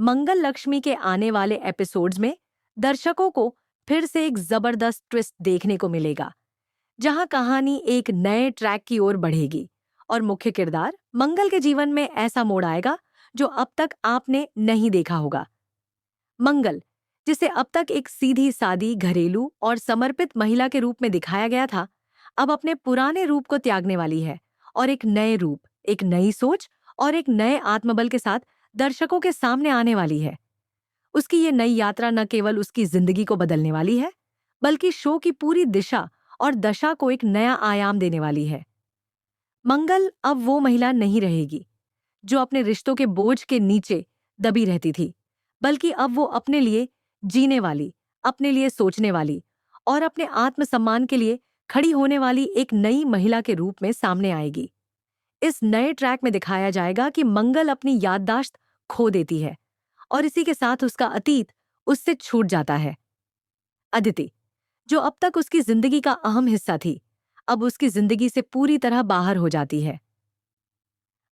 मंगल लक्ष्मी के आने वाले एपिसोड्स में दर्शकों को फिर से एक जबरदस्त ट्विस्ट देखने को मिलेगा, जहां कहानी एक नए ट्रैक की ओर बढ़ेगी और मुख्य किरदार मंगल के जीवन में ऐसा मोड़ आएगा जो अब तक आपने नहीं देखा होगा। मंगल, जिसे अब तक एक सीधी सादी घरेलू और समर्पित महिला के रूप में दिखाया गया था, अब अपने पुराने रूप को त्यागने वाली है और एक नए रूप, एक नई सोच और एक नए आत्मबल के साथ दर्शकों के सामने आने वाली है। उसकी ये नई यात्रा न केवल उसकी जिंदगी को बदलने वाली है, बल्कि शो की पूरी दिशा और दशा को एक नया आयाम देने वाली है। मंगल अब वो महिला नहीं रहेगी जो अपने रिश्तों के बोझ के नीचे दबी रहती थी, बल्कि अब वो अपने लिए जीने वाली, अपने लिए सोचने वाली और अपने आत्मसम्मान के लिए खड़ी होने वाली एक नई महिला के रूप में सामने आएगी। इस नए ट्रैक में दिखाया जाएगा कि मंगल अपनी याददाश्त खो देती है और इसी के साथ उसका अतीत उससे छूट जाता है। अदिति, जो अब तक उसकी जिंदगी का अहम हिस्सा थी, अब उसकी जिंदगी से पूरी तरह बाहर हो जाती है।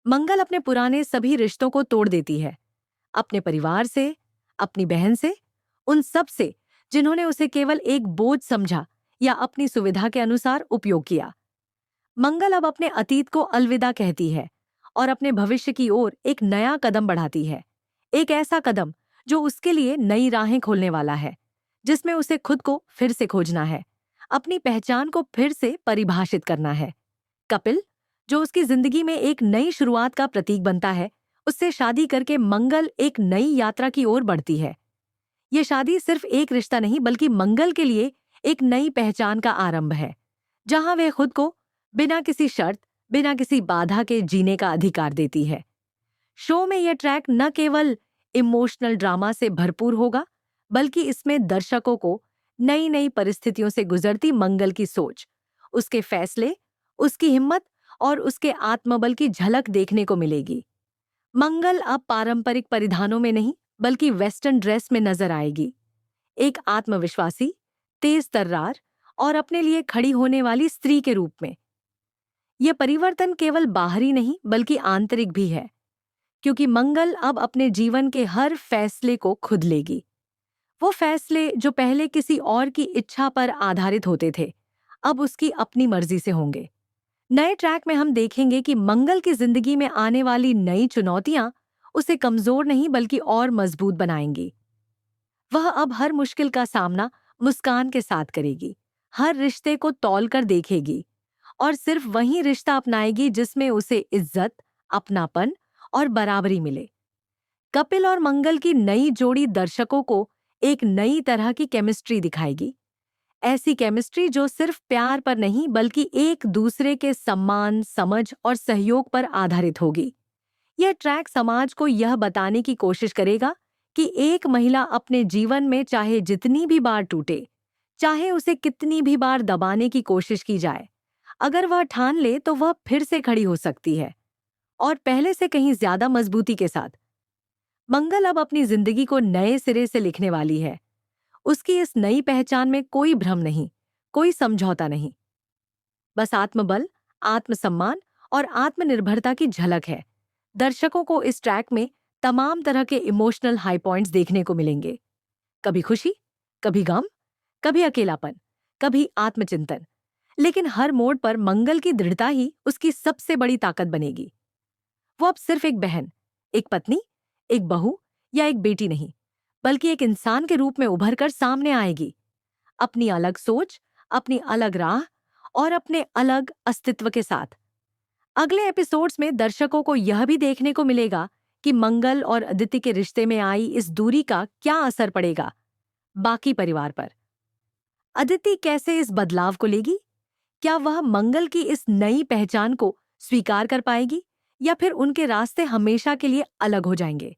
मंगल अपने पुराने सभी रिश्तों को तोड़ देती है, अपने परिवार से, अपनी बहन से, उन सब से जिन्होंने उसे केवल एक बोझ समझा या अपनी सुविधा के अनुसार उपयोग किया। मंगल अब अपने अतीत को अलविदा कहती है और अपने भविष्य की ओर एक नया कदम बढ़ाती है, एक ऐसा कदम जो उसके लिए नई राहें खोलने वाला है, जिसमें उसे खुद को फिर से खोजना है, अपनी पहचान को फिर से परिभाषित करना है। कपिल, जो उसकी जिंदगी में एक नई शुरुआत का प्रतीक बनता है, उससे शादी करके मंगल एक नई यात्रा की ओर बढ़ती है। ये शादी सिर्फ एक रिश्ता नहीं, बल्कि मंगल के लिए एक नई पहचान का आरंभ है, जहां वे खुद को बिना किसी शर्त, बिना किसी बाधा के जीने का अधिकार देती है। शो में यह ट्रैक न केवल इमोशनल ड्रामा से भरपूर होगा, बल्कि इसमें दर्शकों को नई नई परिस्थितियों से गुजरती मंगल की सोच, उसके फैसले, उसकी हिम्मत और उसके आत्मबल की झलक देखने को मिलेगी। मंगल अब पारंपरिक परिधानों में नहीं, बल्कि वेस्टर्न ड्रेस में नजर आएगी, एक आत्मविश्वासी, तेज तर्रार और अपने लिए खड़ी होने वाली स्त्री के रूप में। यह परिवर्तन केवल बाहरी नहीं, बल्कि आंतरिक भी है, क्योंकि मंगल अब अपने जीवन के हर फैसले को खुद लेगी। वो फैसले जो पहले किसी और की इच्छा पर आधारित होते थे, अब उसकी अपनी मर्जी से होंगे। नए ट्रैक में हम देखेंगे कि मंगल की जिंदगी में आने वाली नई चुनौतियां उसे कमजोर नहीं, बल्कि और मजबूत बनाएंगी। वह अब हर मुश्किल का सामना मुस्कान के साथ करेगी, हर रिश्ते को तौल कर देखेगी और सिर्फ वही रिश्ता अपनाएगी जिसमें उसे इज्जत, अपनापन और बराबरी मिले। कपिल और मंगल की नई जोड़ी दर्शकों को एक नई तरह की केमिस्ट्री दिखाएगी, ऐसी केमिस्ट्री जो सिर्फ प्यार पर नहीं, बल्कि एक दूसरे के सम्मान, समझ और सहयोग पर आधारित होगी। यह ट्रैक समाज को यह बताने की कोशिश करेगा कि एक महिला अपने जीवन में चाहे जितनी भी बार टूटे, चाहे उसे कितनी भी बार दबाने की कोशिश की जाए, अगर वह ठान ले तो वह फिर से खड़ी हो सकती है, और पहले से कहीं ज्यादा मजबूती के साथ। मंगल अब अपनी जिंदगी को नए सिरे से लिखने वाली है। उसकी इस नई पहचान में कोई भ्रम नहीं, कोई समझौता नहीं, बस आत्मबल, आत्मसम्मान और आत्मनिर्भरता की झलक है। दर्शकों को इस ट्रैक में तमाम तरह के इमोशनल हाई पॉइंट्स देखने को मिलेंगे, कभी खुशी, कभी गम, कभी अकेलापन, कभी आत्मचिंतन, लेकिन हर मोड़ पर मंगल की दृढ़ता ही उसकी सबसे बड़ी ताकत बनेगी। वो अब सिर्फ एक बहन, एक पत्नी, एक बहू या एक बेटी नहीं, बल्कि एक इंसान के रूप में उभर कर सामने आएगी, अपनी अलग सोच, अपनी अलग राह और अपने अलग अस्तित्व के साथ। अगले एपिसोड्स में दर्शकों को यह भी देखने को मिलेगा कि मंगल और अदिति के रिश्ते में आई इस दूरी का क्या असर पड़ेगा बाकी परिवार पर। अदिति कैसे इस बदलाव को लेगी? क्या वह मंगल की इस नई पहचान को स्वीकार कर पाएगी या फिर उनके रास्ते हमेशा के लिए अलग हो जाएंगे?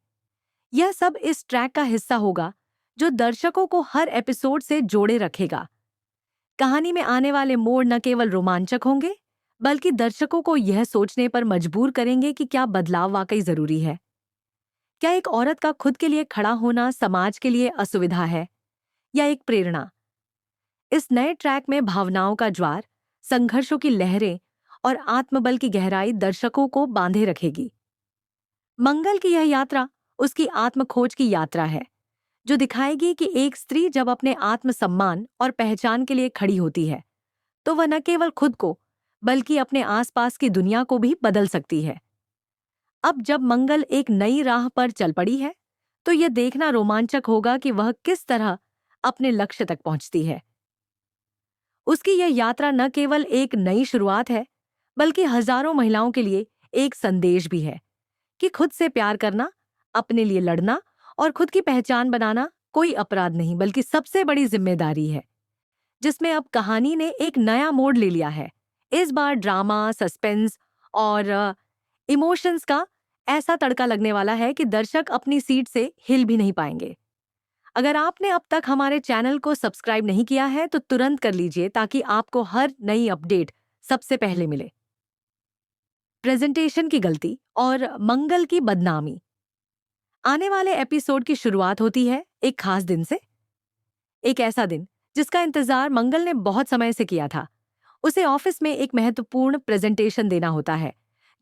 यह सब इस ट्रैक का हिस्सा होगा जो दर्शकों को हर एपिसोड से जोड़े रखेगा। कहानी में आने वाले मोड़ न केवल रोमांचक होंगे, बल्कि दर्शकों को यह सोचने पर मजबूर करेंगे कि क्या बदलाव वाकई जरूरी है। क्या एक औरत का खुद के लिए खड़ा होना समाज के लिए असुविधा है या एक प्रेरणा? इस नए ट्रैक में भावनाओं का ज्वार, संघर्षों की लहरें और आत्मबल की गहराई दर्शकों को बांधे रखेगी। मंगल की यह यात्रा उसकी आत्म खोज की यात्रा है, जो दिखाएगी कि एक स्त्री जब अपने आत्मसम्मान और पहचान के लिए खड़ी होती है तो वह न केवल खुद को बल्कि अपने आसपास की दुनिया को भी बदल सकती है। अब जब मंगल एक नई राह पर चल पड़ी है तो यह देखना रोमांचक होगा कि वह किस तरह अपने लक्ष्य तक पहुंचती है। उसकी यह यात्रा न केवल एक नई शुरुआत है बल्कि हजारों महिलाओं के लिए एक संदेश भी है कि खुद से प्यार करना, अपने लिए लड़ना और खुद की पहचान बनाना कोई अपराध नहीं बल्कि सबसे बड़ी जिम्मेदारी है, जिसमें अब कहानी ने एक नया मोड़ ले लिया है। इस बार ड्रामा, सस्पेंस और इमोशंस का ऐसा तड़का लगने वाला है कि दर्शक अपनी सीट से हिल भी नहीं पाएंगे। अगर आपने अब तक हमारे चैनल को सब्सक्राइब नहीं किया है तो तुरंत कर लीजिए ताकि आपको हर नई अपडेट सबसे पहले मिले। प्रेजेंटेशन की गलती और मंगल की बदनामी। आने वाले एपिसोड की शुरुआत होती है एक खास दिन से। एक ऐसा दिन जिसका इंतजार मंगल ने बहुत समय से किया था। उसे ऑफिस में एक महत्वपूर्ण प्रेजेंटेशन देना होता है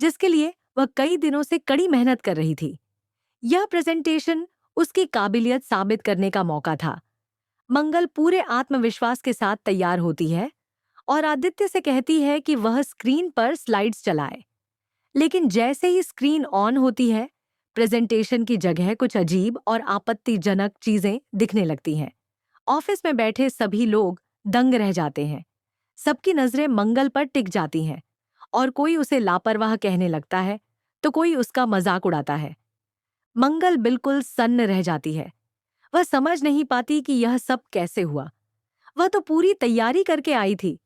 जिसके लिए वह कई दिनों से कड़ी मेहनत कर रही थी। यह प्रेजेंटेशन उसकी काबिलियत साबित करने का मौका था। मंगल पूरे आत्मविश्वास के साथ तैयार होती है और आदित्य से कहती है कि वह स्क्रीन पर स्लाइड्स चलाए। लेकिन जैसे ही स्क्रीन ऑन होती है, प्रेजेंटेशन की जगह कुछ अजीब और आपत्तिजनक चीजें दिखने लगती हैं। ऑफिस में बैठे सभी लोग दंग रह जाते हैं। सबकी नजरें मंगल पर टिक जाती हैं और कोई उसे लापरवाह कहने लगता है तो कोई उसका मजाक उड़ाता है। मंगल बिल्कुल सन्न रह जाती है। वह समझ नहीं पाती कि यह सब कैसे हुआ। वह तो पूरी तैयारी करके आई थी।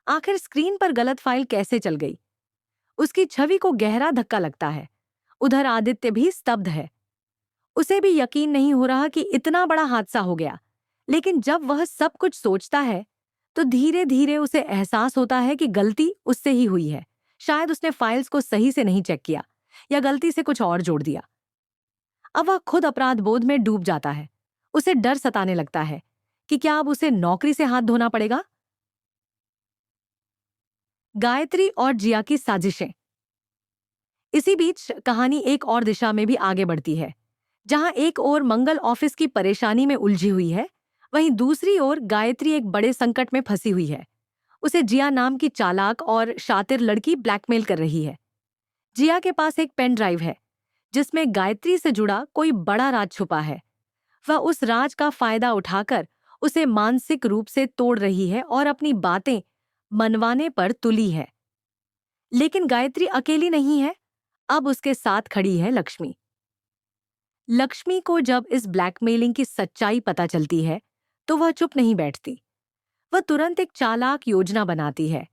आखिर स्क्रीन पर गलत फाइल कैसे चल गई? उसकी छवि को गहरा धक्का लगता है। उधर आदित्य भी स्तब्ध है। उसे भी यकीन नहीं हो रहा कि इतना बड़ा हादसा हो गया। लेकिन जब वह सब कुछ सोचता है तो धीरे धीरे उसे एहसास होता है कि गलती उससे ही हुई है। शायद उसने फाइल्स को सही से नहीं चेक किया या गलती से कुछ और जोड़ दिया। अब वह खुद अपराध बोध में डूब जाता है। उसे डर सताने लगता है कि क्या अब उसे नौकरी से हाथ धोना पड़ेगा। गायत्री और जिया की साजिशें। इसी बीच कहानी एक और दिशा में भी आगे बढ़ती है। जहां एक ओर मंगल ऑफिस की परेशानी में उलझी हुई है, वहीं दूसरी ओर गायत्री एक बड़े संकट में फंसी हुई है। उसे जिया नाम की चालाक और शातिर लड़की ब्लैकमेल कर रही है। जिया के पास एक पेन ड्राइव है जिसमें गायत्री से जुड़ा कोई बड़ा राज छुपा है। वह उस राज का फायदा उठाकर उसे मानसिक रूप से तोड़ रही है और अपनी बातें मनवाने पर तुली है। लेकिन गायत्री अकेली नहीं है। अब उसके साथ खड़ी है लक्ष्मी। लक्ष्मी को जब इस ब्लैकमेलिंग की सच्चाई पता चलती है तो वह चुप नहीं बैठती। वह तुरंत एक चालाक योजना बनाती है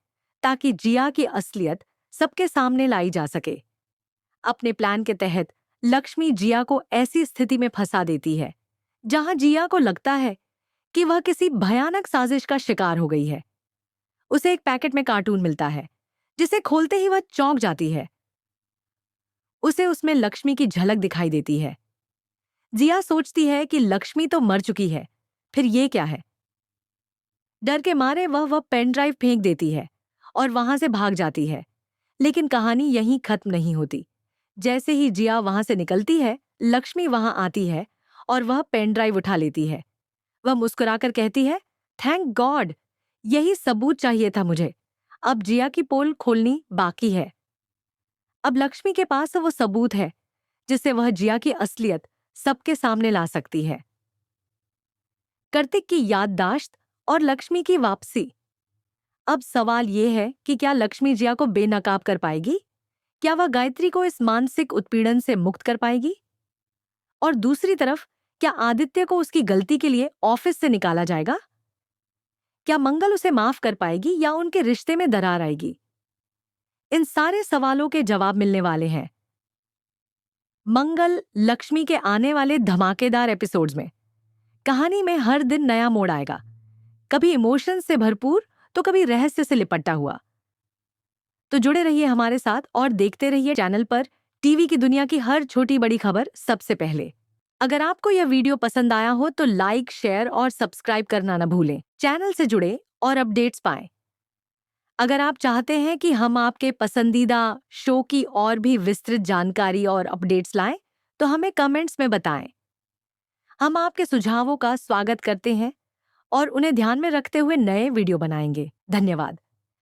ताकि जिया की असलियत सबके सामने लाई जा सके। अपने प्लान के तहत लक्ष्मी जिया को ऐसी स्थिति में फंसा देती है जहां जिया को लगता है कि वह किसी भयानक साजिश का शिकार हो गई है। उसे एक पैकेट में कार्टून मिलता है जिसे खोलते ही वह चौंक जाती है। उसे उसमें लक्ष्मी की झलक दिखाई देती है। जिया सोचती है कि लक्ष्मी तो मर चुकी है, फिर ये क्या है। डर के मारे वह पेन ड्राइव फेंक देती है और वहां से भाग जाती है। लेकिन कहानी यहीं खत्म नहीं होती। जैसे ही जिया वहां से निकलती है, लक्ष्मी वहां आती है और वह पेन ड्राइव उठा लेती है। वह मुस्कुराकर कहती है, थैंक गॉड, यही सबूत चाहिए था मुझे। अब जिया की पोल खोलनी बाकी है। अब लक्ष्मी के पास वो सबूत है जिससे वह जिया की असलियत सबके सामने ला सकती है। कार्तिक की याददाश्त और लक्ष्मी की वापसी। अब सवाल ये है कि क्या लक्ष्मी जिया को बेनकाब कर पाएगी? क्या वह गायत्री को इस मानसिक उत्पीड़न से मुक्त कर पाएगी? और दूसरी तरफ, क्या आदित्य को उसकी गलती के लिए ऑफिस से निकाला जाएगा? क्या मंगल उसे माफ कर पाएगी या उनके रिश्ते में दरार आएगी? इन सारे सवालों के जवाब मिलने वाले हैं मंगल लक्ष्मी के आने वाले धमाकेदार एपिसोड्स में। कहानी में हर दिन नया मोड़ आएगा, कभी इमोशंस से भरपूर तो कभी रहस्य से लिपटा हुआ। तो जुड़े रहिए हमारे साथ और देखते रहिए चैनल पर टीवी की दुनिया की हर छोटी बड़ी खबर सबसे पहले। अगर आपको यह वीडियो पसंद आया हो तो लाइक, शेयर और सब्सक्राइब करना न भूलें। चैनल से जुड़े और अपडेट्स पाएं। अगर आप चाहते हैं कि हम आपके पसंदीदा शो की और भी विस्तृत जानकारी और अपडेट्स लाएं, तो हमें कमेंट्स में बताएं। हम आपके सुझावों का स्वागत करते हैं और उन्हें ध्यान में रखते हुए नए वीडियो बनाएंगे। धन्यवाद।